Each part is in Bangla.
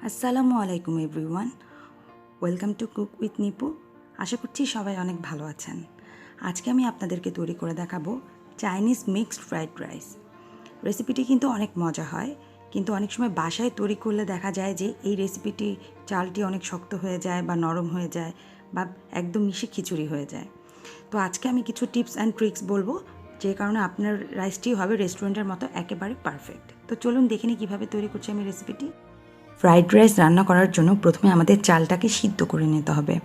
আসসালামু আলাইকুম everyone, welcome to cook with Nipu. আশা করছি সবাই অনেক ভালো আছেন। আজকে আমি আপনাদেরকে তৈরি করে দেখাবো চাইনিজ মিক্সড ফ্রাইড রাইস। রেসিপিটি কিন্তু অনেক মজা হয়, কিন্তু অনেক সময় বাসায় তৈরি করলে দেখা যায় যে এই রেসিপিটি চালটি অনেক শক্ত হয়ে যায় বা নরম হয়ে যায় বা একদম মিশে খিচুড়ি হয়ে যায়। তো আজকে আমি কিছু টিপস অ্যান্ড ট্রিক্স বলবো, যে কারণে আপনার রাইসটি হবে রেস্টুরেন্টের মতো একেবারে পারফেক্ট। তো চলুন দেখে নিই কীভাবে তৈরি করছি আমি রেসিপিটি। ফ্রাইড রাইস রান্না করার জন্য প্রথমে আমাদের চালটাকে সিদ্ধ করে নিতে হবে।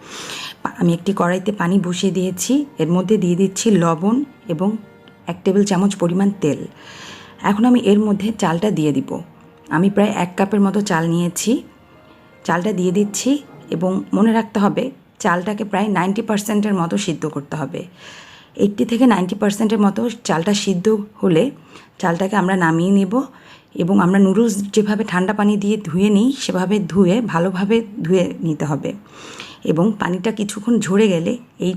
আমি একটি কড়াইতে পানি বসিয়ে দিয়েছি, এর মধ্যে দিয়ে দিচ্ছি লবণ এবং 1 টেবিল চামচ পরিমাণ তেল। এখন আমি এর মধ্যে চালটা দিয়ে দিব। আমি প্রায় 1 কাপের মতো চাল নিয়েছি, চালটা দিয়ে দিচ্ছি এবং মনে রাখতে হবে চালটাকে প্রায় 90%-এর মতো সিদ্ধ করতে হবে। 80 থেকে 90%-এর মতো চালটা সিদ্ধ হলে চালটাকে আমরা নামিয়ে নেব এবং আমরা নুডলস যেভাবে ঠান্ডা পানি দিয়ে ধুয়ে নিই সেভাবে ভালোভাবে ধুয়ে নিতে হবে এবং পানিটা কিছুক্ষণ ঝরে গেলে এই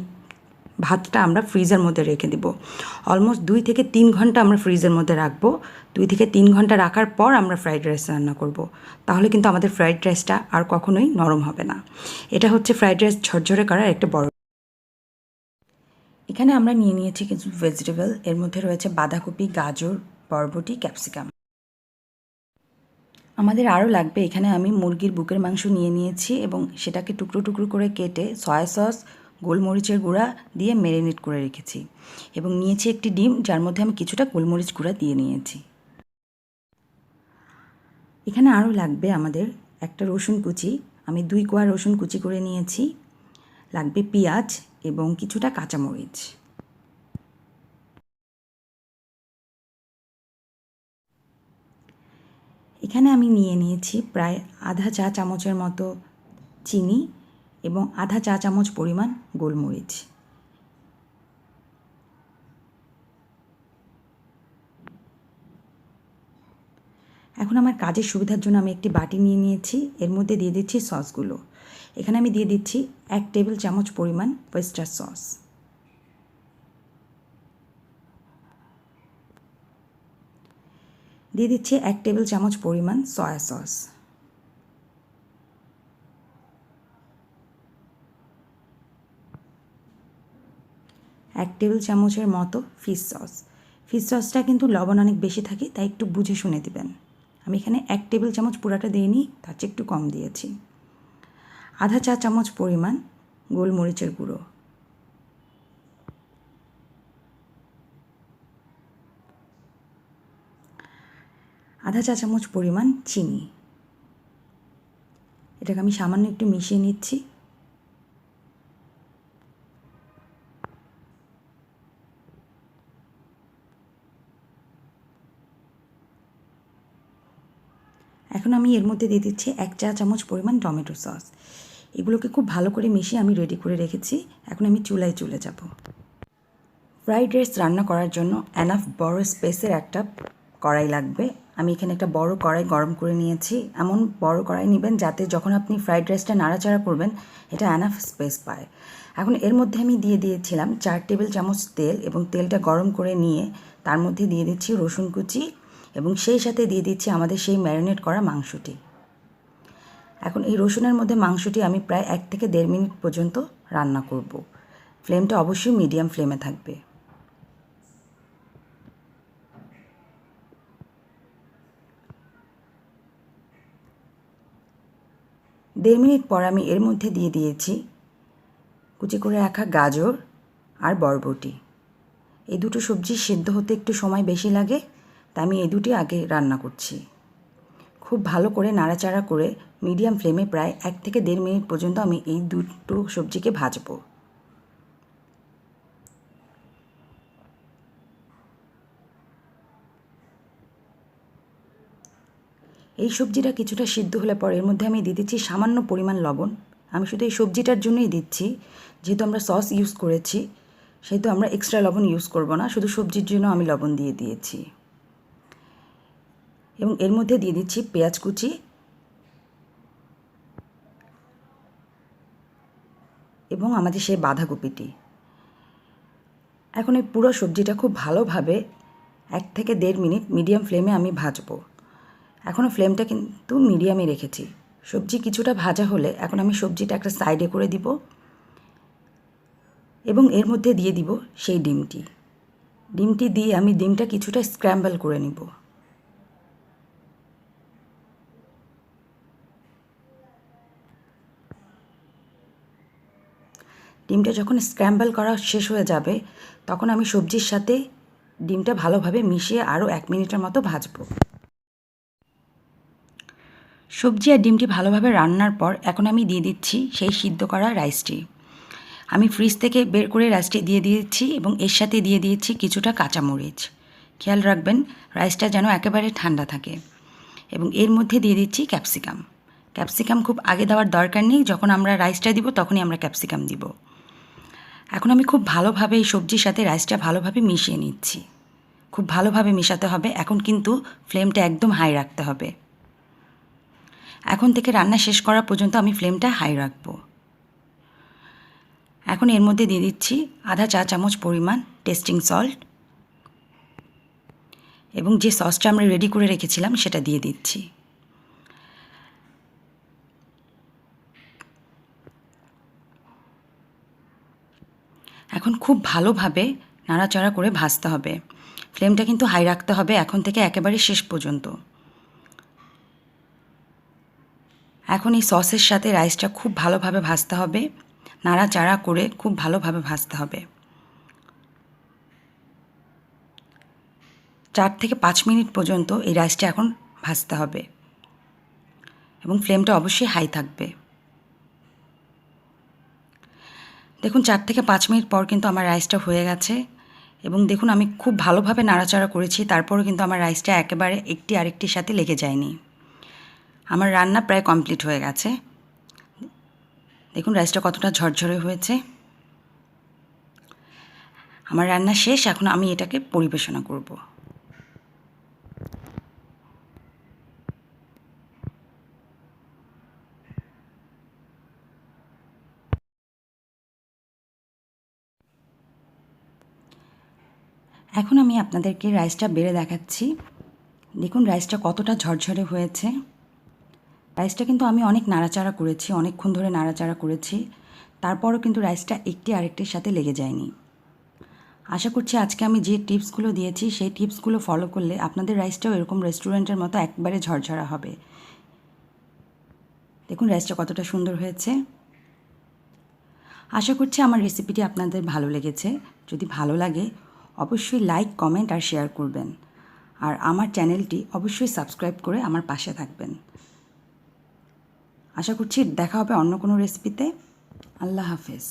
ভাতটা আমরা ফ্রিজের মধ্যে রেখে দেব। অলমোস্ট 2 থেকে 3 ঘন্টা আমরা ফ্রিজের মধ্যে রাখবো। 2 থেকে 3 ঘন্টা রাখার পর আমরা ফ্রাইড রাইস রান্না করব। তাহলে কিন্তু আমাদের ফ্রাইড রাইসটা আর কখনোই নরম হবে না। এটা হচ্ছে ফ্রাইড রাইস ঝরঝরে করার একটা বড়। এখানে আমরা নিয়ে নিয়েছি কিছু ভেজিটেবল, এর মধ্যে রয়েছে বাঁধাকপি, গাজর, বরবটি, ক্যাপসিকাম। আমাদের আরও লাগবে, এখানে আমি মুরগির বুকের মাংস নিয়ে নিয়েছি এবং সেটাকে টুকরো টুকরো করে কেটে সয়া সস, গোলমরিচের গুঁড়া দিয়ে ম্যারিনেট করে রেখেছি এবং নিয়েছি একটি ডিম, যার মধ্যে আমি কিছুটা গোলমরিচ গুঁড়া দিয়ে নিয়েছি। এখানে আরও লাগবে আমাদের একটা রসুন কুচি, আমি 2 কোয়া রসুন কুচি করে নিয়েছি। লাগবে পেঁয়াজ এবং কিছুটা কাঁচামরিচ। এখানে আমি নিয়ে নিয়েছি প্রায় আধা চা চামচের মতো চিনি এবং আধা চা চামচ পরিমাণ গোলমরিচ। এখন আমার কাজের সুবিধার জন্য আমি একটি বাটি নিয়ে নিয়েছি, এর মধ্যে দিয়ে দিচ্ছি সসগুলো। এখানে আমি দিয়ে দিচ্ছি 1 টেবিল চামচ পরিমাণ ওয়েস্টার সস, দিয়ে দিচ্ছি 1 টেবিল চামচ পরিমাণ সয়া সস, এক টেবিল চামচের মতো ফিশ সস। ফিশ সসটা কিন্তু লবণ অনেক বেশি থাকে, তাই একটু বুঝে শুনে দিবেন। আমি এখানে 1 টেবিল চামচ পুরাটা দিইনি, তার চেয়ে একটু কম দিয়েছি। আধা চা চামচ পরিমাণ গোলমরিচের গুঁড়ো, আধা চা চামচ পরিমাণ চিনি। এটাকে আমি সামান্য একটু মিশিয়ে নিচ্ছি। এখন আমি এর মধ্যে দিয়ে দিচ্ছি 1 চা চামচ পরিমাণ টমেটো সস। এগুলোকে খুব ভালো করে মিশিয়ে আমি রেডি করে রেখেছি। এখন আমি চুলায় চলে যাব। ফ্রাইড রাইস রান্না করার জন্য এনাফ বড় স্পেসের একটা কড়াই লাগবে। আমি এখানে একটা বড় কড়াই গরম করে নিয়েছি। এমন বড় কড়াই নেবেন যাতে যখন আপনি ফ্রাইড রাইসটা নাড়াচাড়া করবেন এটা এনাফ স্পেস পায়। এখন এর মধ্যে আমি দিয়ে দিয়েছিলাম 4 টেবিল চামচ তেল এবং তেলটা গরম করে নিয়ে তার মধ্যে দিয়ে দিচ্ছি রসুন কুচি এবং সেই সাথে দিয়ে দিচ্ছি আমাদের সেই ম্যারিনেট করা মাংসটি। এখন এই রসুনের মধ্যে মাংসটি আমি প্রায় 1 থেকে 1.5 মিনিট পর্যন্ত রান্না করব। ফ্লেমটা অবশ্যই মিডিয়াম ফ্লেমে থাকবে। 1.5 মিনিট পর আমি এর মধ্যে দিয়ে দিয়েছি কুচি করে রাখা গাজর আর বরবটি। এই দুটো সবজি সিদ্ধ হতে একটু সময় বেশি লাগে, তাই আমি এই দুটি আগে রান্না করছি। খুব ভালো করে নাড়াচাড়া করে মিডিয়াম ফ্লেমে প্রায় 1 থেকে 1.5 মিনিট পর্যন্ত আমি এই দুটো সবজিকে ভাজবো। এই সবজিটা কিছুটা সিদ্ধ হলে পর এর মধ্যে আমি দিয়ে দিচ্ছি সামান্য পরিমাণ লবণ। আমি শুধু এই সবজিটার জন্যই দিচ্ছি, যেহেতু আমরা সস ইউজ করেছি সেহেতু আমরা এক্সট্রা লবণ ইউজ করব না, শুধু সবজির জন্য আমি লবণ দিয়ে দিয়েছি। এবং এর মধ্যে দিয়ে দিচ্ছি পেঁয়াজ কুচি এবং আমাদের সেই বাঁধাকপিটি। এখন এই পুরো সবজিটা খুব ভালোভাবে 1 থেকে 1.5 মিনিট মিডিয়াম ফ্লেমে আমি ভাজবো। এখনও ফ্লেমটা কিন্তু মিডিয়ামে রেখেছি। সবজি কিছুটা ভাজা হলে এখন আমি সবজিটা একটা সাইডে করে দিব এবং এর মধ্যে দিয়ে দিব সেই ডিমটি দিয়ে আমি ডিমটা কিছুটা স্ক্র্যাম্বল করে নিব। ডিমটা যখন স্ক্র্যাম্বল করা শেষ হয়ে যাবে তখন আমি সবজির সাথে ডিমটা ভালোভাবে মিশিয়ে আরও 1 মিনিটের মতো ভাজবো। সবজি আর ডিমটি ভালোভাবে রান্নার পর এখন আমি দিয়ে দিচ্ছি সেই সিদ্ধ করা রাইসটি। আমি ফ্রিজ থেকে বের করে রাইসটি দিয়ে দিয়েছি এবং এর সাথে দিয়ে দিয়েছি কিছুটা কাঁচামরিচ। খেয়াল রাখবেন রাইসটা যেন একেবারে ঠান্ডা থাকে। এবং এর মধ্যে দিয়ে দিচ্ছি ক্যাপসিকাম খুব আগে দেওয়ার দরকার নেই, যখন আমরা রাইসটা দিব তখনই আমরা ক্যাপসিকাম দিব। এখন আমি খুব ভালোভাবে এই সবজির সাথে রাইসটা ভালোভাবে মিশিয়ে নিচ্ছি। খুব ভালোভাবে মেশাতে হবে। এখন কিন্তু ফ্লেমটা একদম হাই রাখতে হবে। এখন থেকে রান্না শেষ করা পর্যন্ত আমি ফ্লেমটা হাই রাখব। এখন এর মধ্যে দিয়ে দিচ্ছি আধা চা চামচ পরিমাণ টেস্টিং সল্ট এবং যে সসটা আমরা রেডি করে রেখেছিলাম সেটা দিয়ে দিচ্ছি। এখন খুব ভালোভাবে নাড়াচাড়া করে ভাজতে হবে। ফ্লেমটা কিন্তু হাই রাখতে হবে এখন থেকে একেবারে শেষ পর্যন্ত। এখন এই সসের সাথে রাইসটা খুব ভালোভাবে ভাজতে হবে, নাড়াচাড়া করে খুব ভালোভাবে ভাজতে হবে। 4 থেকে 5 মিনিট পর্যন্ত এই রাইসটা এখন ভাজতে হবে এবং ফ্লেমটা অবশ্যই হাই থাকবে। দেখুন 4 থেকে 5 মিনিট পর কিন্তু আমার রাইসটা হয়ে গেছে এবং দেখুন আমি খুব ভালোভাবে নাড়াচাড়া করেছি, তারপরেও কিন্তু আমার রাইসটা একেবারে একটি আরেকটির সাথে লেগে যায়নি। আমার রান্না প্রায় কমপ্লিট হয়ে গেছে। দেখুন রাইসটা কতটা ঝরঝরে হয়েছে। আমার রান্না শেষ, এখন আমি এটাকে পরিবেশনা করব। এখন আমি আপনাদেরকে রাইসটা বেড়ে দেখাচ্ছি। দেখুন রাইসটা কতটা ঝরঝরে হয়েছে। রাইসটা কিন্তু আমি অনেক নাড়াচাড়া করেছি, অনেকক্ষণ ধরে নাড়াচাড়া করেছি, তারপরও কিন্তু রাইসটা একটি আরেকটির সাথে লেগে যায়নি। আশা করছি আজকে আমি যে টিপসগুলো দিয়েছি সেই টিপসগুলো ফলো করলে আপনাদের রাইসটাও এরকম রেস্টুরেন্টের মতো একবারে ঝরঝরা হবে। দেখুন রাইসটা কতটা সুন্দর হয়েছে। আশা করছি আমার রেসিপিটি আপনাদের ভালো লেগেছে। যদি ভালো লাগে অবশ্যই লাইক, কমেন্ট আর শেয়ার করবেন। আর আমার চ্যানেলটি অবশ্যই সাবস্ক্রাইব করে আমার পাশে থাকবেন। আশা করছি দেখা হবে অন্য কোনো রেসিপিতে। আল্লাহ হাফেজ।